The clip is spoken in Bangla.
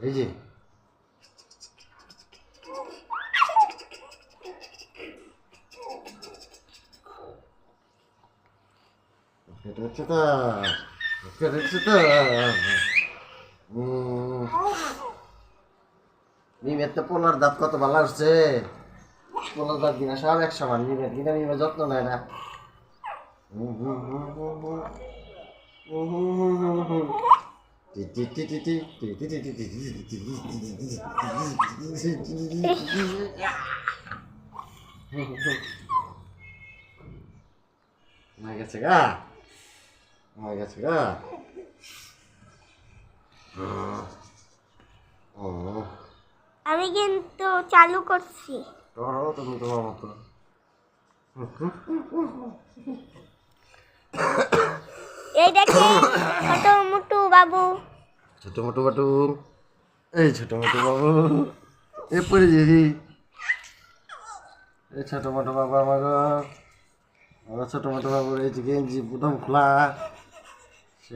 এই যে কেটেছে তো কেটেছে তো মিমের তো পোলার দাঁত কত ভালো আসছে। পোলার দাঁত কিনা সব এক সমান, মিমের কিনা মিমের যত্ন নেয় না। হয়ে গেছে গা, হয়ে গেছে গা। আমি কিন্তু চালু করছি। করো তুমি তোমার মতো। এই দেখেন ছোট মোটু বাবু। ছোট মোটো বাটু, এই ছোট মোটো বাবু এ পড়ে যাবি। এই ছোট মোটো বাবু আমার ছোট মোটো বাবুর এই যে গেঞ্জি প্রথম খোলা সে